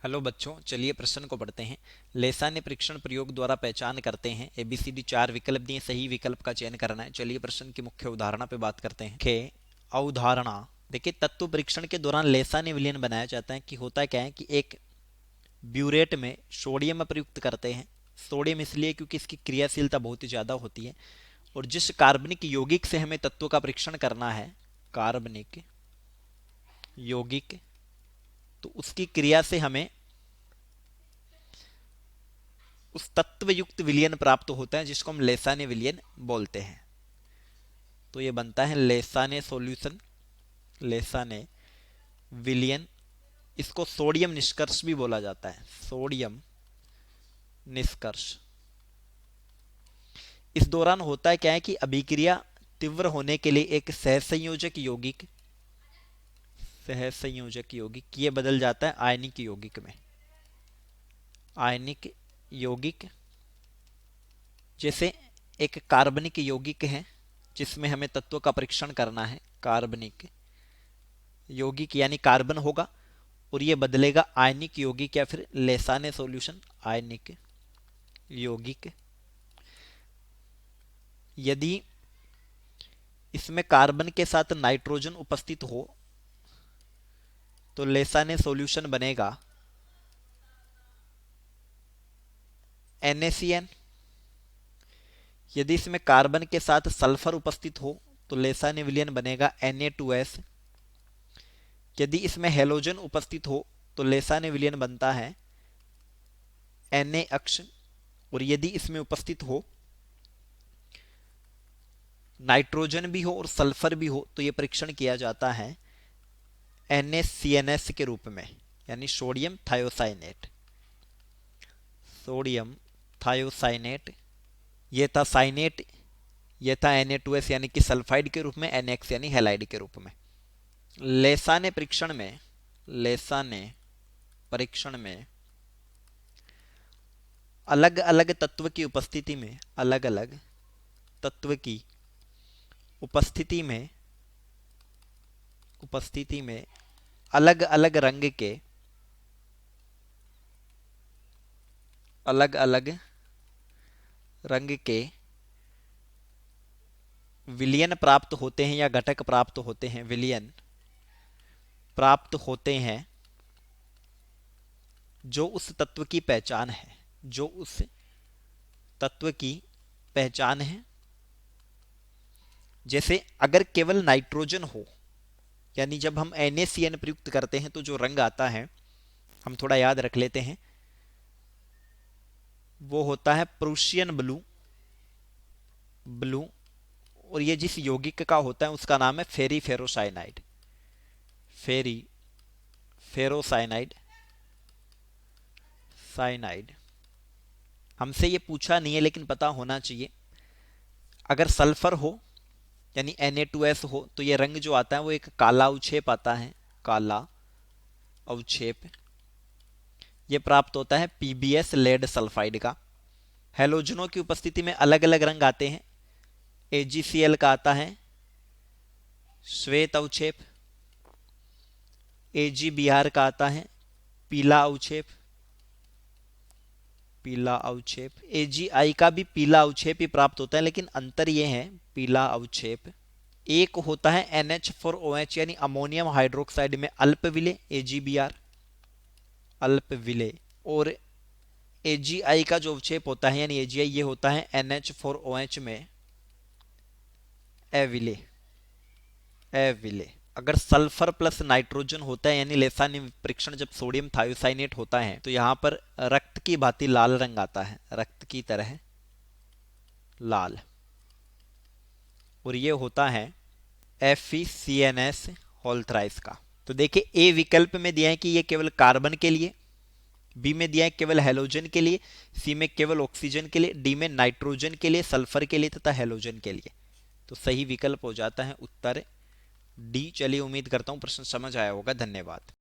Hello बच्चों, चलिए प्रश्न को पढ़ते हैं। लेसा ने परीक्षण प्रयोग द्वारा पहचान करते हैं एबीसीडी चार विकल्प दिए, सही विकल्प का चयन करना है। चलिए प्रश्न की मुख्य उदाहरणा पे बात करते हैं। अवधारणा देखिए, तत्व परीक्षण के दौरान लेसा ने विलयन बनाया जाता है कि होता क्या है कि एक ब्यूरेट में सोडियम प्रयुक्त करते हैं। सोडियम इसलिए क्योंकि इसकी क्रियाशीलता बहुत ही ज़्यादा होती है। और जिस कार्बनिक यौगिक से हमें तत्व का परीक्षण करना है, कार्बनिक यौगिक, तो उसकी क्रिया से हमें उस तत्वयुक्त विलयन प्राप्त होता है जिसको हम लेसाने विलयन बोलते हैं। तो ये बनता है लेसाने सॉल्यूशन, लेसाने विलयन। इसको सोडियम निष्कर्ष भी बोला जाता है, सोडियम निष्कर्ष। इस दौरान होता है क्या है कि अभिक्रिया तीव्र होने के लिए एक सहसंयोजक यौगिक, सहसंयोजक यौगिक ये बदल जाता है आयनिक यौगिक में। आयनिक यौगिक जैसे एक कार्बनिक यौगिक है जिसमें हमें तत्व का परीक्षण करना है, कार्बनिक यौगिक यानी कार्बन होगा और ये बदलेगा आयनिक यौगिक या फिर लेसाने सॉल्यूशन आयनिक यौगिक। यदि इसमें कार्बन के साथ नाइट्रोजन उपस्थित हो तो लेसाने सॉल्यूशन बनेगा NaCN। यदि इसमें कार्बन के साथ सल्फर उपस्थित हो तो लेसाने विलयन बनेगा Na2S। यदि इसमें हेलोजन उपस्थित हो तो लेसाने विलयन बनता है Na अक्ष। और यदि इसमें उपस्थित हो नाइट्रोजन भी हो और सल्फर भी हो तो यह परीक्षण किया जाता है NaCNS के रूप में, यानी सोडियम थायोसाइनेट। सोडियम थायोसाइनेट, ये था साइनेट, ये था Na2S यानी कि सल्फाइड के रूप में, NX यानी हैलाइड के रूप में। लेसाने परीक्षण में, लेसाने परीक्षण में अलग अलग तत्व की उपस्थिति में, अलग अलग तत्व की उपस्थिति में, उपस्थिति में अलग अलग रंग के, अलग अलग रंग के विलयन प्राप्त होते हैं या घटक प्राप्त होते हैं, विलयन प्राप्त होते हैं जो उस तत्व की पहचान है, जो उस तत्व की पहचान है। जैसे अगर केवल नाइट्रोजन हो, यानी जब हम NaCN प्रयुक्त करते हैं तो जो रंग आता है हम थोड़ा याद रख लेते हैं, वो होता है प्रूशियन ब्लू, ब्लू। और ये जिस यौगिक का होता है उसका नाम है फेरी फेरोसाइनाइड, फेरी फेरोसाइनाइड, साइनाइड। हमसे ये पूछा नहीं है लेकिन पता होना चाहिए। अगर सल्फर हो यानी Na2S हो तो ये रंग जो आता है वो एक काला अवक्षेप आता है, काला अवक्षेप। ये प्राप्त होता है PbS लेड सल्फाइड का। हैलोजनों की उपस्थिति में अलग अलग रंग आते हैं। AgCl का आता है श्वेत अवक्षेप, AgBr का आता है पीला अवक्षेप, पीला अवक्षेप। AgI का भी पीला अवक्षेप ही प्राप्त होता है लेकिन अंतर यह है, पीला अवक्षेप। एक होता है NH4OH यानी अमोनियम हाइड्रोक्साइड में अल्प विलेय, AgBr अल्प विलेय। और AgI का जो अवक्षेप होता है यानी AgI, ये होता है NH4OH में अविलेय, अविलेय। अगर सल्फर प्लस नाइट्रोजन होता है यानी लेसाने परीक्षण जब सोडियम थायोसाइनेट होता है तो यहां पर रक्त की भांति लाल रंग आता है, रक्त की तरह लाल। और ये होता है FeCNS होल थ्राइस का। तो देखिए, ए विकल्प में दिया है कि ये केवल कार्बन के लिए, बी में दिया है केवल हेलोजन के लिए, सी में केवल ऑक्सीजन के लिए, डी में नाइट्रोजन के लिए, सल्फर के लिए तथा हेलोजन के लिए। तो सही विकल्प हो जाता है उत्तर डी। चलिए, उम्मीद करता हूं प्रश्न समझ आया होगा। धन्यवाद।